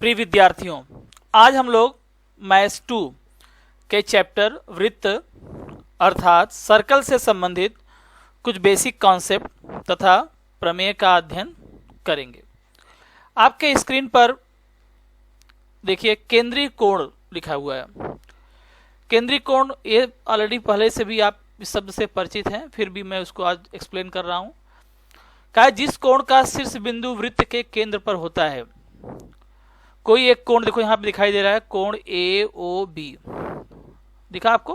प्रिय विद्यार्थियों, आज हम लोग मैथ्स 2 के चैप्टर वृत्त अर्थात सर्कल से संबंधित कुछ बेसिक कॉन्सेप्ट तथा प्रमेय का अध्ययन करेंगे। आपके स्क्रीन पर देखिए केंद्रीय कोण लिखा हुआ है। केंद्रीय कोण ये ऑलरेडी पहले से भी आप इस शब्द से परिचित हैं, फिर भी मैं उसको आज एक्सप्लेन कर रहा हूं। कहा जिस कोण का शीर्ष बिंदु वृत्त के केंद्र पर होता है, कोई एक कोण देखो यहां पे दिखाई दे रहा है, कोण ए ओ बी दिखा आपको।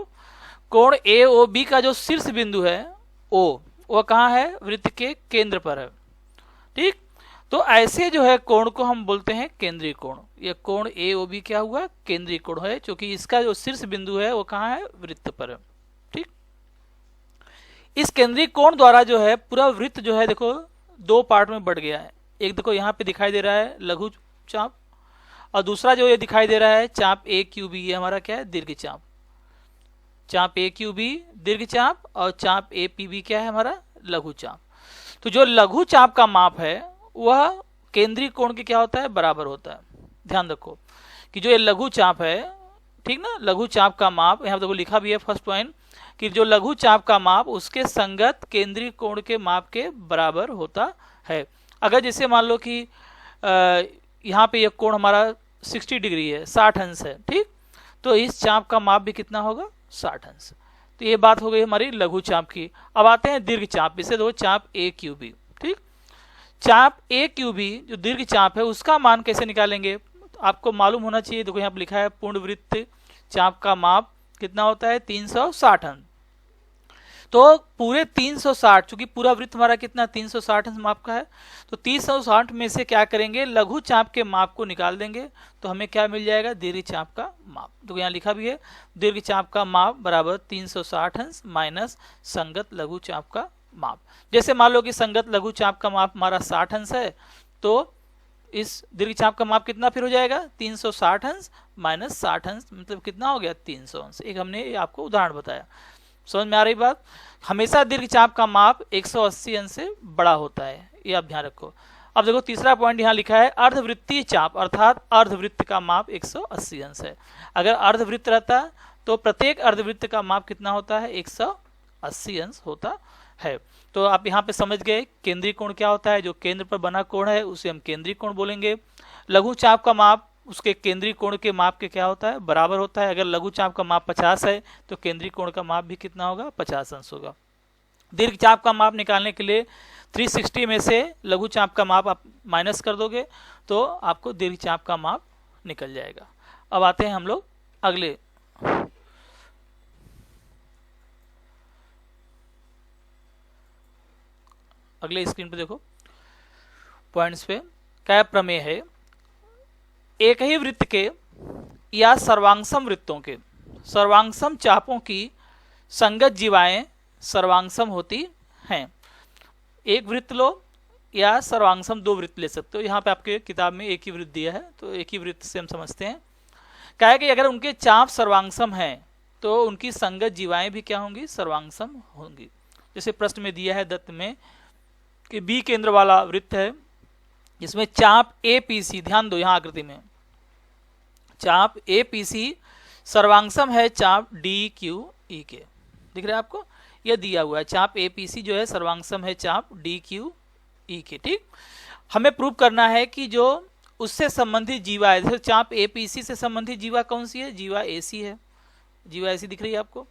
कोण ए ओ बी का जो शीर्ष बिंदु है ओ, वह कहाँ है? वृत्त के केंद्र पर है। ठीक, तो ऐसे जो है कोण को हम बोलते हैं केंद्रीय कोण। यह कोण ए ओ बी क्या हुआ? केंद्रीय कोण है, क्योंकि इसका जो शीर्ष बिंदु है वो कहाँ है? वृत्त पर है। ठीक, इस केंद्रीय कोण द्वारा जो है पूरा वृत्त जो है देखो दो पार्ट में बढ़ गया है। एक देखो यहाँ पे दिखाई दे रहा है लघु चाप, और दूसरा जो ये दिखाई दे रहा है चाप ए क्यू बी, ये हमारा क्या है? दीर्घ चाप। चाप ए क्यू बी दीर्घ चाप और चाप ए पी बी क्या है? हमारा लघु चाप। तो जो लघु चाप का माप है वह केंद्रीय कोण के क्या होता है? बराबर होता है। ध्यान रखो कि जो ये लघु चाप है, ठीक ना, लघु चाप का माप यहाँ देखो लिखा भी है फर्स्ट पॉइंट कि जो लघु चाप का माप उसके संगत केंद्रीय कोण के माप के बराबर होता है। अगर जैसे मान लो कि यहाँ पे ये कोण हमारा 60 डिग्री है, 60 अंश है, ठीक, तो इस चाप का माप भी कितना होगा? 60 अंश। तो ये बात हो गई हमारी लघु चाप की। अब आते हैं दीर्घ चाप, इसे दो चाप ए क्यू बी। ठीक, चाप ए क्यू बी जो दीर्घ चाप है उसका मान कैसे निकालेंगे? आपको मालूम होना चाहिए। देखो यहाँ पे लिखा है पूर्ण वृत्त चाप का माप कितना होता है? 360 अंश। तो पूरे 360, चूंकि पूरा वृत्त हमारा कितना 360 अंश माप का है, तो 360 में से क्या करेंगे? लघु चाप के माप को निकाल देंगे, तो हमें क्या मिल जाएगा? दीर्घ चाप का माप। तो यहाँ लिखा भी है दीर्घ चाप का माप बराबर 360 अंश माइनस संगत लघु चाप का माप। जैसे मान लो कि संगत लघु चाप का माप हमारा 60 अंश है, तो इस दीर्घ चाप का माप कितना फिर हो जाएगा? 360 अंश माइनस 60 अंश, मतलब कितना हो गया? 300 अंश। एक हमने आपको उदाहरण बताया, समझ में आ रही बात? हमेशा दीर्घ चाप का माप 180 अंश से बड़ा होता है, ये आप ध्यान रखो। अब देखो तीसरा पॉइंट यहाँ लिखा है अर्धवृत्तीय चाप अर्थात अर्धवृत्त का माप 180 अंश है। अगर अर्धवृत्त रहता तो प्रत्येक अर्धवृत्त का माप कितना होता है? 180 अंश होता है। तो आप यहाँ पे समझ गए केंद्रीय कोण क्या होता है। जो केंद्र पर बना कोण है उसे हम केंद्रीय कोण बोलेंगे। लघु चाप का माप उसके केंद्रीय कोण के माप के क्या होता है? बराबर होता है। अगर लघु चाप का माप 50 है तो केंद्रीय कोण का माप भी कितना होगा? 50 अंश होगा। दीर्घ चाप का माप निकालने के लिए 360 में से लघु चाप का माप आप माइनस कर दोगे तो आपको दीर्घ चाप का माप निकल जाएगा। अब आते हैं हम लोग अगले स्क्रीन पे देखो पॉइंट्स पे क्या प्रमेय है। एक ही वृत्त के या सर्वांगसम वृत्तों के सर्वांगसम चापों की संगत जीवाएं सर्वांगसम होती हैं। एक वृत्त लो या सर्वांगसम दो वृत्त ले सकते हो। यहाँ पे आपके किताब में एक ही वृत्त दिया है, तो एक ही वृत्त से हम समझते हैं। क्या है कि अगर उनके चाप सर्वांगसम हैं तो उनकी संगत जीवाएं भी क्या होंगी? सर्वांगसम होंगी। जैसे प्रश्न में दिया है दत्त में कि बी केंद्र वाला वृत्त है जिसमें चाप ए पी सी, ध्यान दो यहाँ आकृति में, चाप ए पी सी सर्वांगसम है चाप डी क्यू ई के। दिख रहा है आपको? यह दिया हुआ है चाप ए पी सी जो है सर्वांगसम है चाप डी क्यू ई के। ठीक, हमें प्रूव करना है कि जो उससे संबंधित जीवा है, जैसे चाप ए पी सी से संबंधित जीवा कौन सी है? जीवा ए सी है। जीवा ए सी दिख रही है आपको।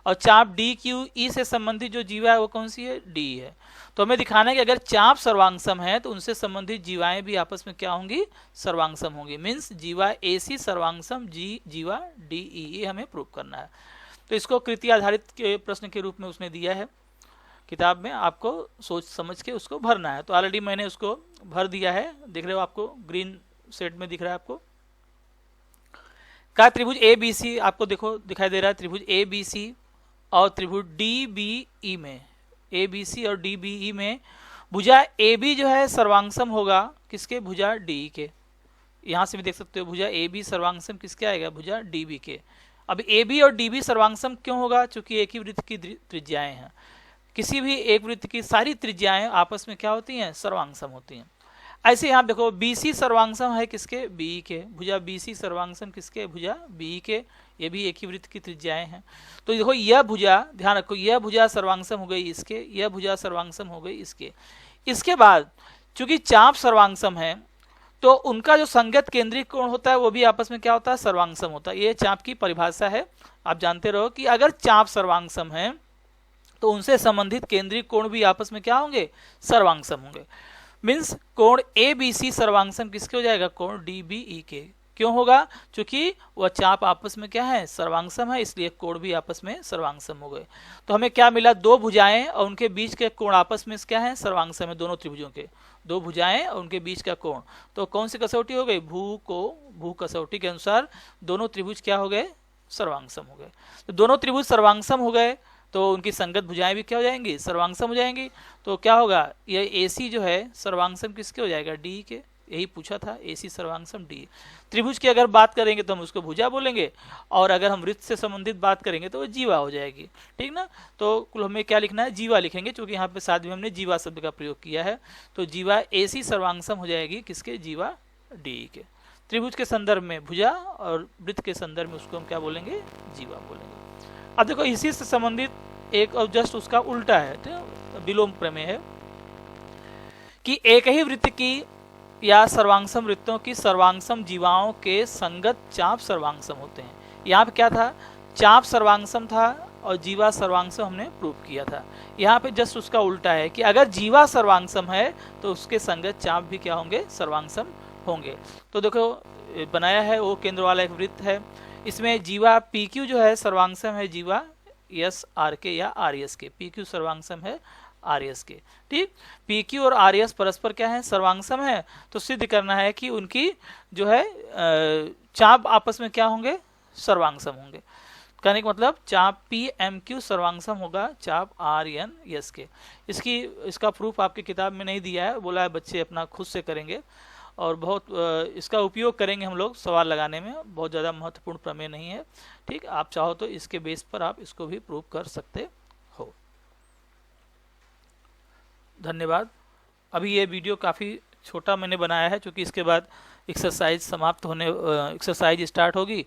और चाप डी क्यू ई से संबंधित जो जीवा है वो कौन सी है? डी है। तो हमें दिखाना है कि अगर चाप सर्वांगसम है तो उनसे संबंधित जीवाएं भी आपस में क्या होंगी? सर्वांगसम होंगी। मीन्स जीवा ए सी सर्वांगसम जीवा डी ई, ये हमें प्रूव करना है। तो इसको कृति आधारित के प्रश्न के रूप में उसने दिया है किताब में, आपको सोच समझ के उसको भरना है। तो ऑलरेडी मैंने उसको भर दिया है, दिख रहे हो आपको, ग्रीन शेड में दिख रहा है आपको। का त्रिभुज ए बी सी आपको देखो दिखाई दे रहा है, त्रिभुज ए बी सी और त्रिभुज डी बी ई में, ए बी सी और डी बी ई में भुजा ए बी जो है सर्वांगसम होगा किसके? भुजा डी के। यहाँ से भी देख सकते हो भुजा ए बी सर्वांगसम किसके आएगा? भुजा डी बी के। अब ए बी और डी बी सर्वांगसम क्यों होगा? चूंकि एक ही वृत्त की त्रिज्याएं हैं। किसी भी एक वृत्त की सारी त्रिज्याएं आपस में क्या होती हैं? सर्वांगसम होती हैं। ऐसे यहाँ देखो BC सर्वांगसम है किसके, BE के। भुजा BC सर्वांगसम किसके, भुजा BE के। ये भी एक ही वृत्त की त्रिज्याएं हैं। तो देखो यह भुजा, ध्यान रखो, यह भुजा सर्वांगसम हो गई इसके, यह भुजा सर्वांगसम हो गई इसके। इसके बाद चूंकि चाप सर्वांगसम है तो उनका जो संगत केंद्रीय कोण होता है वो भी आपस में क्या होता है, सर्वांगसम होता है। ये चाप की परिभाषा है, आप जानते रहो कि अगर चाप सर्वांगसम है तो उनसे संबंधित केंद्रीय कोण भी आपस में क्या होंगे, सर्वांगसम होंगे। मीन्स कोण ABC सर्वांगसम किसके हो जाएगा, कोण DBE के। क्यों होगा, क्योंकि वह चाप आपस में क्या है, सर्वांगसम है, इसलिए कोण भी आपस में सर्वांगसम हो गए। तो हमें क्या मिला, दो भुजाएं और उनके बीच के कोण आपस में क्या है, सर्वांगसम है। दोनों त्रिभुजों के दो भुजाएं और उनके बीच का कोण, तो कौन सी कसौटी हो गई, भू कसौटी के अनुसार दोनों त्रिभुज क्या हो गए, सर्वांगसम हो गए। तो दोनों त्रिभुज सर्वांगसम हो गए तो उनकी संगत भुजाएं भी क्या हो जाएंगी, सर्वांगसम हो जाएंगी। तो क्या होगा, ये AC जो है सर्वांगसम किसके हो जाएगा, D के। यही पूछा था, AC सर्वांगसम D। त्रिभुज की अगर बात करेंगे तो हम उसको भुजा बोलेंगे, और अगर हम वृत्त से संबंधित बात करेंगे तो वो जीवा हो जाएगी, ठीक ना। तो कुल हमें क्या लिखना है, जीवा लिखेंगे, क्योंकि यहाँ पे साथ में हमने जीवा शब्द का प्रयोग किया है। तो जीवा AC सर्वांगसम हो जाएगी किसके, जीवा D के। त्रिभुज के संदर्भ में भुजा और वृत्त के संदर्भ में उसको हम क्या बोलेंगे, जीवा बोलेंगे। अब देखो इसी से संबंधित एक और जस्ट उसका उल्टा है, तो विलोम प्रमेय है कि एक ही वृत्त की या सर्वांगसम वृत्तों की सर्वांगसम जीवाओं के संगत चाप सर्वांगसम होते हैं। यहाँ पे क्या था, चाप सर्वांगसम था और जीवा सर्वांगसम हमने प्रूव किया था। यहाँ पे जस्ट उसका उल्टा है कि अगर जीवा सर्वांगसम है तो उसके संगत चाप भी क्या होंगे, सर्वांगसम होंगे। तो देखो बनाया है वो केंद्र वाला एक वृत्त है, इसमें जीवा PQ जो है सर्वांगसम है जीवा SR के या RS के। PQ सर्वांगसम है RS के, ठीक। PQ और RS परस्पर क्या है, सर्वांगसम है। तो सिद्ध करना है कि उनकी जो है चाप आपस में क्या होंगे, सर्वांगसम होंगे। कहने का मतलब चाप PMQ सर्वांगसम होगा चाप RNS के। इसका प्रूफ आपकी किताब में नहीं दिया है, बोला है बच्चे अपना खुद से करेंगे, और बहुत इसका उपयोग करेंगे हम लोग सवाल लगाने में। बहुत ज़्यादा महत्वपूर्ण प्रमेय नहीं है, ठीक। आप चाहो तो इसके बेस पर आप इसको भी प्रूव कर सकते हो। धन्यवाद। अभी ये वीडियो काफ़ी छोटा मैंने बनाया है, क्योंकि इसके बाद एक्सरसाइज एक्सरसाइज स्टार्ट होगी,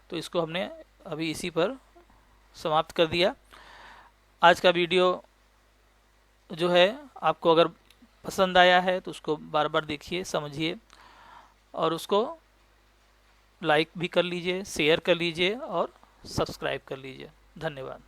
तो इसको हमने अभी इसी पर समाप्त कर दिया। आज का वीडियो जो है आपको अगर पसंद आया है तो उसको बार बार देखिए, समझिए, और उसको लाइक भी कर लीजिए, शेयर कर लीजिए और सब्सक्राइब कर लीजिए। धन्यवाद।